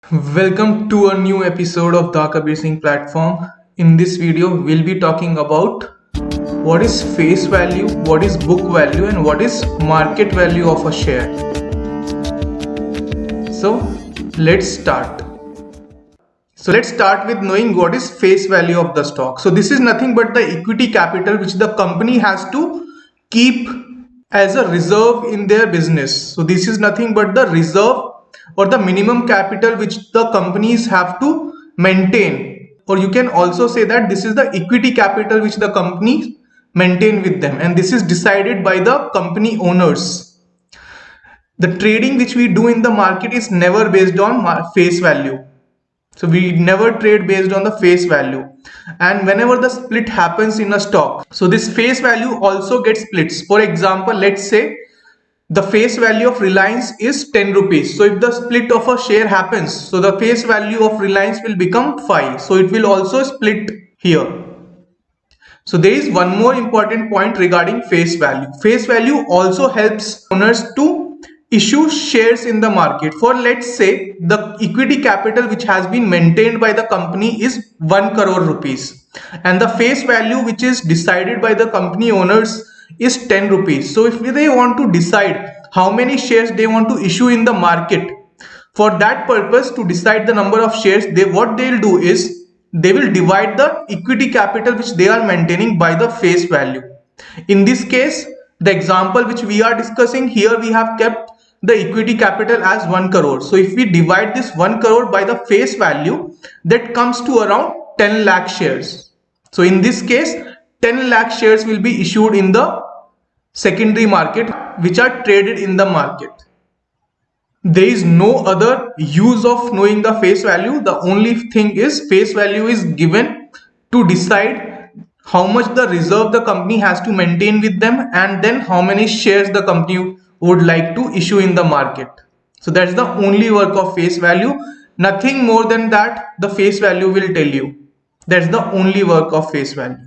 Welcome to a new episode of the Kabir Singh platform. In this video, we'll be talking about what is face value, what is book value, and what is market value of a share. So, let's start. So, let's start with knowing what is face value of the stock. So, this is nothing but the equity capital which the company has to keep as a reserve in their business. So, this is nothing but the reserve or the minimum capital which the companies have to maintain, or you can also say that this is the equity capital which the companies maintain with them, and this is decided by the company owners. The trading which we do in the market is never based on face value. So we never trade based on the face value. And whenever the split happens in a stock, so this face value also gets splits. For example, let's say the face value of Reliance is 10 rupees. So if the split of a share happens, so the face value of Reliance will become 5. So it will also split here. So there is one more important point regarding face value. Face value also helps owners to issue shares in the market. For, let's say, the equity capital which has been maintained by the company is 1 crore rupees, and the face value which is decided by the company owners is 10 rupees. So if they want to decide how many shares they want to issue in the market, for that purpose, to decide the number of shares, what they'll do is they will divide the equity capital which they are maintaining by the face value. In this case, the example which we are discussing here, we have kept the equity capital as 1 crore. So if we divide this 1 crore by the face value, that comes to around 10 lakh shares. So in this case, 10 lakh shares will be issued in the secondary market, which are traded in the market. There is no other use of knowing the face value. The only thing is face value is given to decide how much the reserve the company has to maintain with them, and then how many shares the company would like to issue in the market. So that's the only work of face value. Nothing more than that the face value will tell you. That's the only work of face value.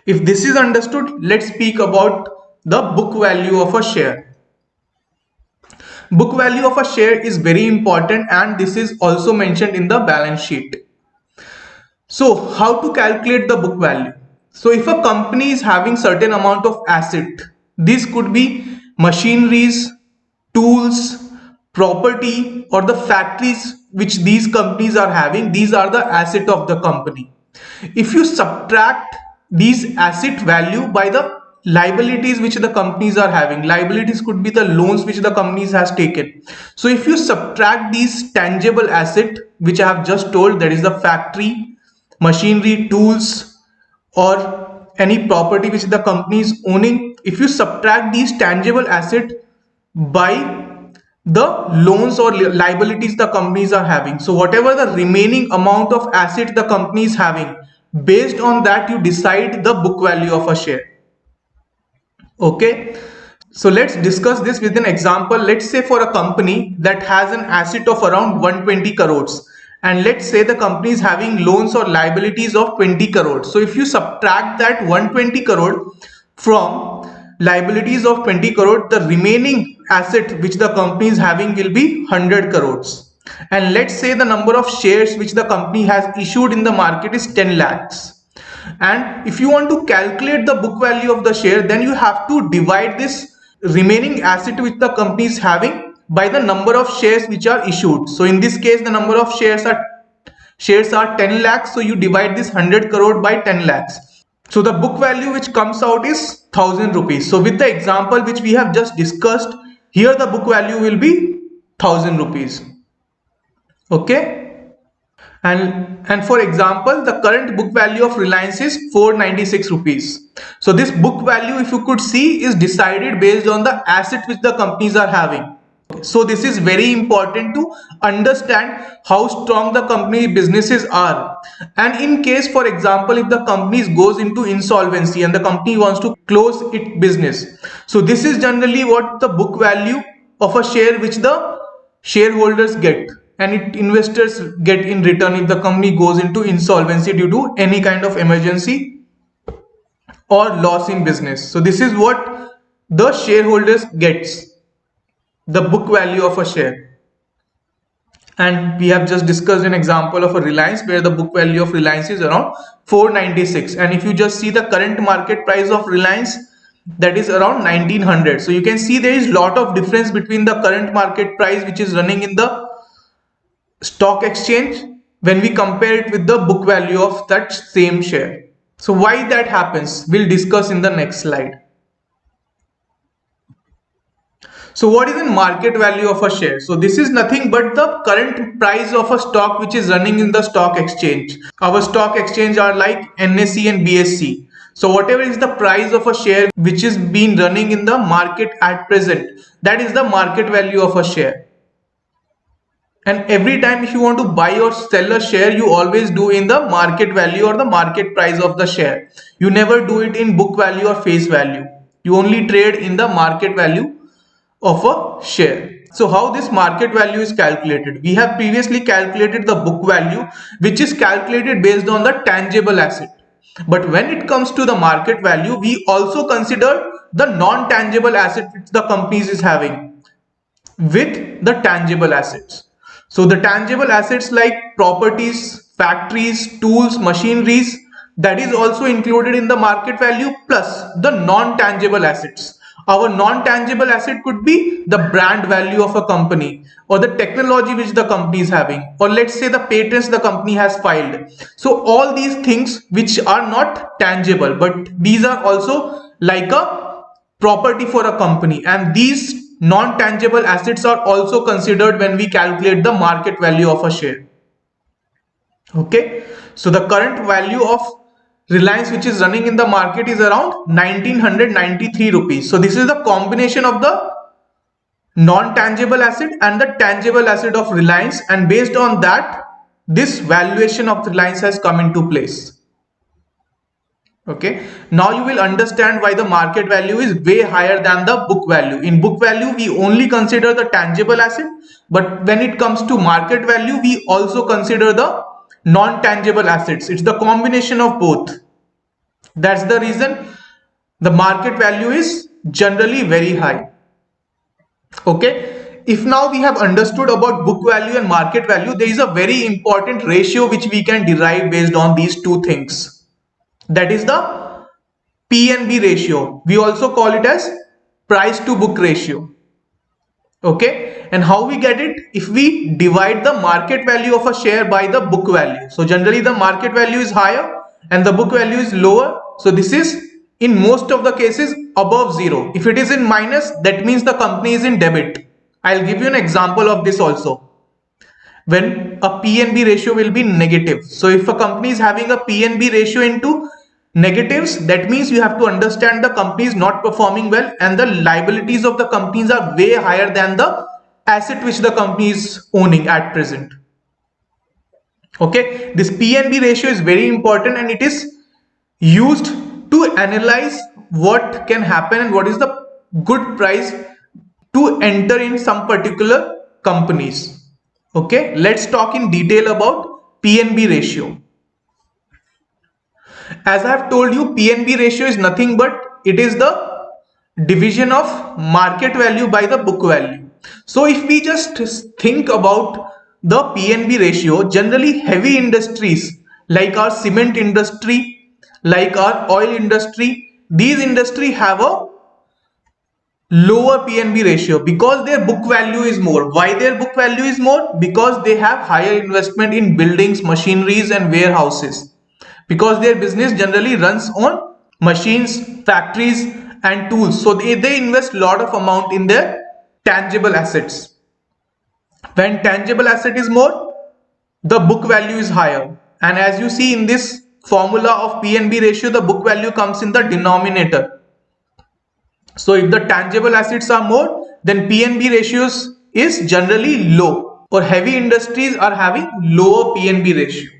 If this is understood, let's speak about the book value of a share. Book value of a share is very important, and this is also mentioned in the balance sheet. So how to calculate the book value? So if a company is having certain amount of asset, these could be machineries, tools, property, or the factories which these companies are having, these are the asset of the company. If you subtract these asset value by the liabilities which the companies are having, liabilities could be the loans which the companies has taken. So if you subtract these tangible asset which I have just told, that is the factory, machinery, tools, or any property which the company is owning, if you subtract these tangible asset by the loans or liabilities the companies are having, so whatever the remaining amount of asset the company is having, based on that you decide the book value of a share. Okay, so let's discuss this with an example. Let's say for a company that has an asset of around 120 crores, and let's say the company is having loans or liabilities of 20 crores. So if you subtract that 120 crore from liabilities of 20 crore, the remaining asset which the company is having will be 100 crores. And let's say the number of shares which the company has issued in the market is 10 lakhs. And if you want to calculate the book value of the share, then you have to divide this remaining asset which the company is having by the number of shares which are issued. So in this case, the number of shares are 10 lakhs. So you divide this 100 crore by 10 lakhs. So the book value which comes out is 1000 rupees. So with the example which we have just discussed, here the book value will be 1000 rupees. Okay. And for example, the current book value of Reliance is 496 rupees. So this book value, if you could see, is decided based on the asset which the companies are having. So this is very important to understand how strong the company businesses are. And in case, for example, if the company goes into insolvency and the company wants to close its business, so this is generally what the book value of a share which the shareholders get, and investors get in return if the company goes into insolvency due to any kind of emergency or loss in business. So this is what the shareholders gets, the book value of a share. And we have just discussed an example of a Reliance where the book value of Reliance is around 496. And if you just see the current market price of Reliance, that is around 1900. So you can see there is lot of difference between the current market price which is running in the stock exchange when we compare it with the book value of that same share. So why that happens, we'll discuss in the next slide. So what is the market value of a share? So this is nothing but the current price of a stock which is running in the stock exchange. Our stock exchange are like NSE and BSE. So whatever is the price of a share which is being running in the market at present, that is the market value of a share. And every time if you want to buy or sell a share, you always do in the market value or the market price of the share. You never do it in book value or face value. You only trade in the market value of a share. So how this market value is calculated? We have previously calculated the book value, which is calculated based on the tangible asset. But when it comes to the market value, we also consider the non-tangible asset which the company is having with the tangible assets. So the tangible assets like properties, factories, tools, machineries, that is also included in the market value, plus the non-tangible assets. Our non-tangible asset could be the brand value of a company, or the technology which the company is having, or let's say the patents the company has filed. So all these things which are not tangible, but these are also like a property for a company, and these non-tangible assets are also considered when we calculate the market value of a share. Okay, so the current value of Reliance which is running in the market is around 1993 rupees. So this is the combination of the non-tangible asset and the tangible asset of Reliance, and based on that this valuation of Reliance has come into place. Okay, now you will understand why the market value is way higher than the book value. In book value we only consider the tangible asset, but when it comes to market value we also consider the non-tangible assets. It's the combination of both. That's the reason the market value is generally very high. Okay, if now we have understood about book value and market value, there is a very important ratio which we can derive based on these two things. That is the P/B ratio. We also call it as price to book ratio. Okay, and how we get it? If we divide the market value of a share by the book value. So generally the market value is higher and the book value is lower. So this is in most of the cases above zero. If it is in minus, that means the company is in debit. I'll give you an example of this also. When a P/B ratio will be negative. So if a company is having a P/B ratio into negatives, that means you have to understand the company is not performing well and the liabilities of the companies are way higher than the asset which the company is owning at present. Okay, this P/B ratio is very important and it is used to analyze what can happen and what is the good price to enter in some particular companies. Okay, let's talk in detail about P/B ratio. As I have told you, P/B ratio is nothing but it is the division of market value by the book value. So if we just think about the P/B ratio, generally heavy industries like our cement industry, like our oil industry, these industry have a lower P/B ratio because their book value is more. Why their book value is more? Because they have higher investment in buildings, machineries and warehouses. Because their business generally runs on machines, factories and tools. So they invest a lot of amount in their tangible assets. When tangible asset is more, the book value is higher. And as you see in this formula of P/B ratio, the book value comes in the denominator. So if the tangible assets are more, then P/B ratios is generally low, or heavy industries are having lower P/B ratio.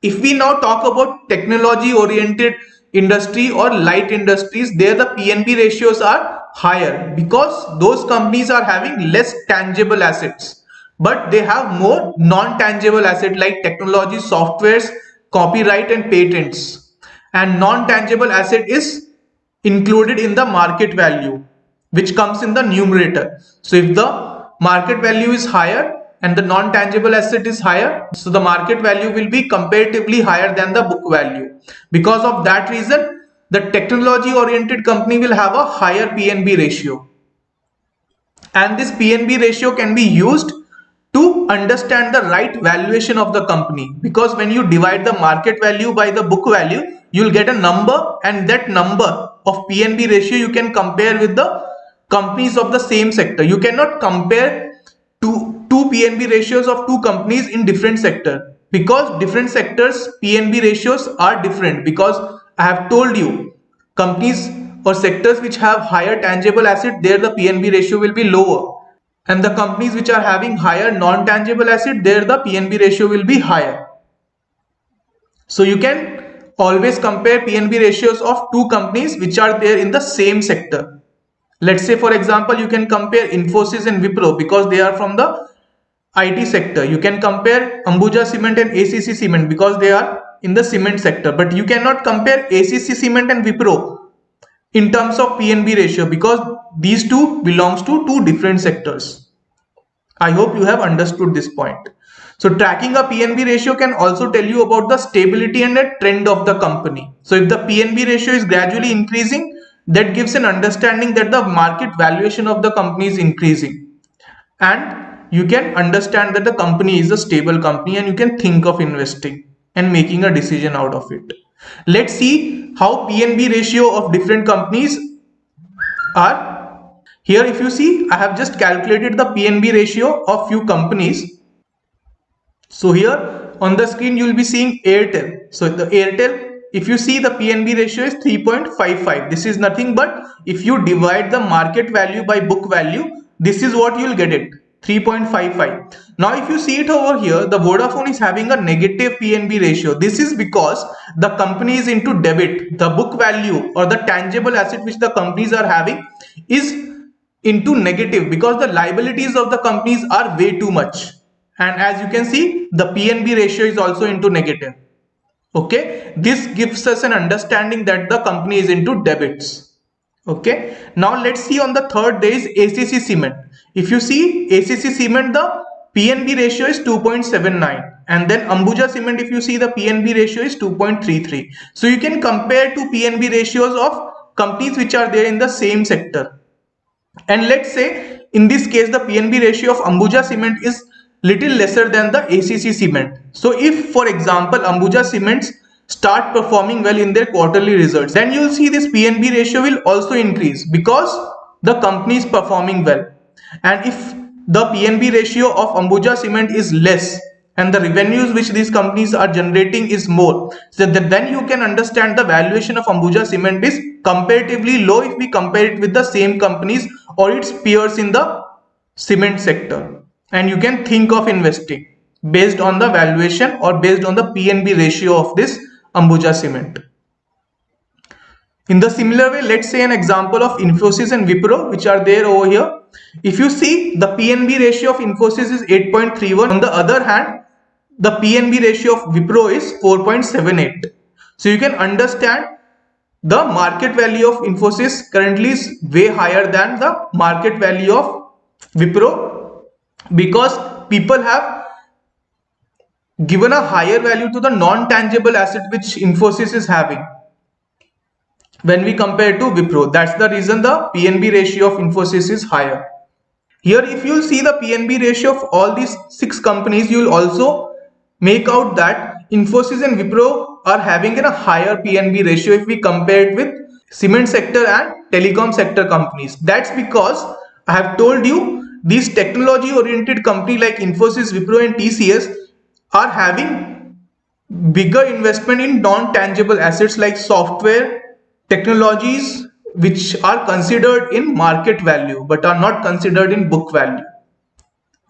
If we now talk about technology oriented industry or light industries, there the P/B ratios are higher because those companies are having less tangible assets, but they have more non-tangible asset like technology, softwares, copyright and patents. And non-tangible asset is included in the market value which comes in the numerator. So if the market value is higher, and the non-tangible asset is higher, so the market value will be comparatively higher than the book value. Because of that reason, the technology oriented company will have a higher PNB ratio, and this PNB ratio can be used to understand the right valuation of the company, because when you divide the market value by the book value, you'll get a number, and that number of PNB ratio you can compare with the companies of the same sector. You cannot compare two PNB ratios of two companies in different sector, because different sectors PNB ratios are different. Because I have told you, companies or sectors which have higher tangible asset, there the PNB ratio will be lower, and the companies which are having higher non-tangible asset, there the PNB ratio will be higher. So you can always compare PNB ratios of two companies which are there in the same sector. Let's say, for example, you can compare Infosys and Wipro because they are from the IT sector. You can compare Ambuja Cement and ACC Cement because they are in the cement sector. But you cannot compare ACC Cement and Wipro in terms of PNB ratio, because these two belongs to two different sectors. I hope you have understood this point. So tracking a PNB ratio can also tell you about the stability and the trend of the company. So if the PNB ratio is gradually increasing, that gives an understanding that the market valuation of the company is increasing, and you can understand that the company is a stable company, and you can think of investing and making a decision out of it. Let's see how PNB ratio of different companies are. Here, if you see, I have just calculated the PNB ratio of few companies. So here on the screen you will be seeing Airtel. So the Airtel, if you see, the PNB ratio is 3.55. This is nothing but if you divide the market value by book value, this is what you will get it, 3.55. Now if you see it over here, the Vodafone is having a negative PNB ratio. This is because the company is into debit. The book value or the tangible asset which the companies are having is into negative, because the liabilities of the companies are way too much, and as you can see, the PNB ratio is also into negative. Okay, this gives us an understanding that the company is into debits. Okay, now let's see on the third day is ACC Cement. If you see ACC Cement, the PNB ratio is 2.79, and then Ambuja Cement, if you see, the PNB ratio is 2.33. So you can compare two PNB ratios of companies which are there in the same sector. And let's say in this case the PNB ratio of Ambuja Cement is little lesser than the ACC Cement. So if, for example, Ambuja Cements start performing well in their quarterly results, then you will see this PNB ratio will also increase because the company is performing well. And if the PNB ratio of Ambuja Cement is less and the revenues which these companies are generating is more, so then you can understand the valuation of Ambuja Cement is comparatively low if we compare it with the same companies or its peers in the cement sector, and you can think of investing based on the valuation or based on the PNB ratio of this Ambuja Cement. In the similar way, let's say an example of Infosys and Wipro which are there over here. If you see, the PNB ratio of Infosys is 8.31. On the other hand, the PNB ratio of Wipro is 4.78. So you can understand the market value of Infosys currently is way higher than the market value of Wipro, because people have given a higher value to the non-tangible asset which Infosys is having when we compare to Wipro. That's the reason the PNB ratio of Infosys is higher. Here, if you see the PNB ratio of all these 6 companies, you will also make out that Infosys and Wipro are having a higher PNB ratio if we compare it with cement sector and telecom sector companies. That's because I have told you these technology oriented companies like Infosys, Wipro and TCS are having bigger investment in non-tangible assets like software, technologies which are considered in market value but are not considered in book value.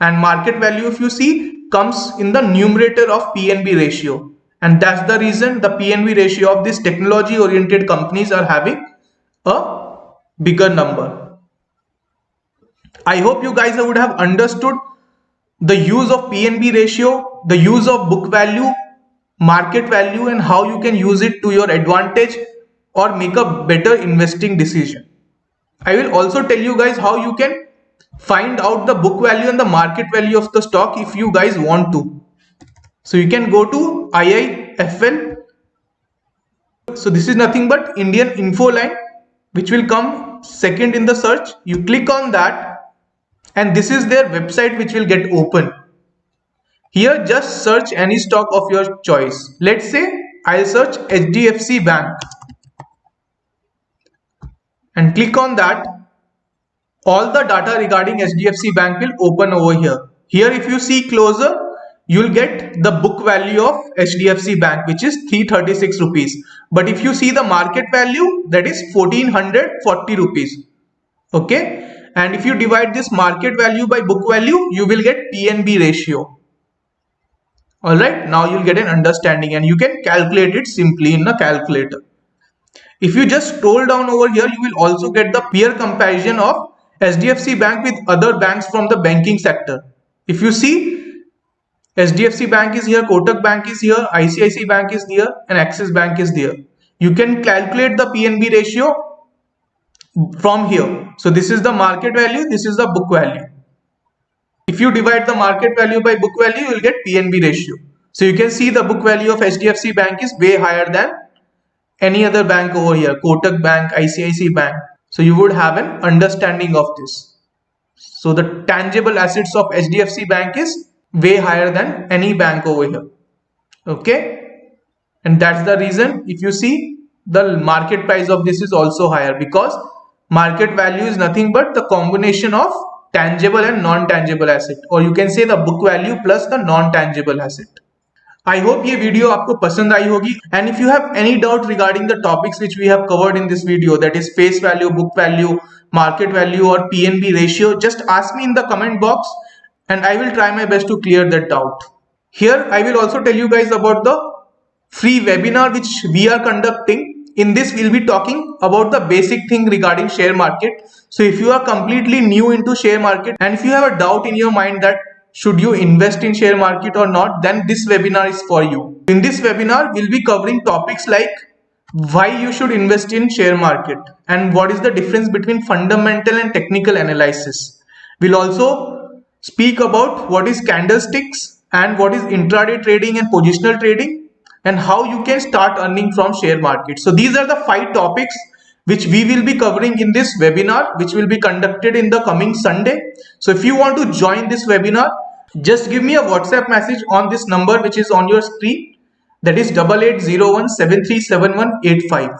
And market value, if you see, comes in the numerator of PNB ratio, and that's the reason the PNB ratio of these technology oriented companies are having a bigger number. I hope you guys would have understood the use of PNB ratio, the use of book value, market value, and how you can use it to your advantage or make a better investing decision. I will also tell you guys how you can find out the book value and the market value of the stock if you guys want to. So you can go to IIFL. So this is nothing but Indian Infoline, which will come second in the search. You click on that and this is their website which will get open. Here just search any stock of your choice. Let's say I'll search HDFC Bank and click on that. All the data regarding HDFC Bank will open over here. Here if you see closer, you'll get the book value of HDFC Bank, which is 336 rupees. But if you see the market value, that is 1440 rupees. Okay. And if you divide this market value by book value, you will get PNB ratio. Alright. Now you'll get an understanding and you can calculate it simply in a calculator. If you just scroll down over here, you will also get the peer comparison of HDFC Bank with other banks from the banking sector. If you see, HDFC Bank is here, Kotak Bank is here, ICICI Bank is here, and Axis Bank is there. You can calculate the PNB ratio from here. So this is the market value, this is the book value. If you divide the market value by book value, you will get PNB ratio. So you can see the book value of HDFC Bank is way higher than any other bank over here, Kotak Bank, ICICI Bank. So you would have an understanding of this. So the tangible assets of HDFC Bank is way higher than any bank over here. Okay. And that's the reason if you see the market price of this is also higher, because market value is nothing but the combination of tangible and non-tangible asset, or you can say the book value plus the non-tangible asset. I hope ये video आपको पसंद आई होगी, and if you have any doubt regarding the topics which we have covered in this video, that is face value, book value, market value or PNB ratio, just ask me in the comment box and I will try my best to clear that doubt. Here I will also tell you guys about the free webinar which we are conducting. In this we'll be talking about the basic thing regarding share market. So if you are completely new into share market and if you have a doubt in your mind that should you invest in share market or not, then this webinar is for you. In this webinar, we'll be covering topics like why you should invest in share market and what is the difference between fundamental and technical analysis. We'll also speak about what is candlesticks and what is intraday trading and positional trading and how you can start earning from share market. So these are the 5 topics which we will be covering in this webinar, which will be conducted in the coming Sunday. So if you want to join this webinar, just give me a WhatsApp message on this number which is on your screen, that is 8801737185.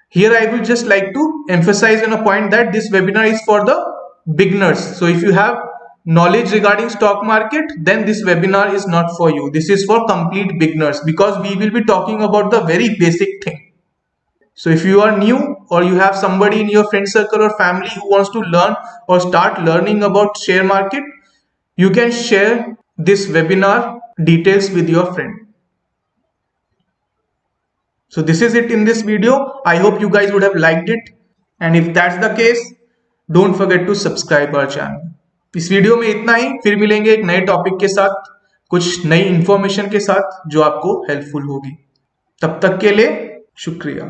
Here I will just like to emphasize on a point that this webinar is for the beginners. So if you have knowledge regarding stock market, then this webinar is not for you. This is for complete beginners because we will be talking about the very basic thing. So if you are new or you have somebody in your friend circle or family who wants to learn or start learning about share market, you can share this webinar details with your friend. So this is it in this video. I hope you guys would have liked it. And if that's the case, don't forget to subscribe our channel. इस video में इतना ही, फिर मिलेंगे एक नए topic के साथ, कुछ नई इंफॉर्मेशन के साथ जो आपको हेल्पफुल होगी. तब तक के लिए शुक्रिया.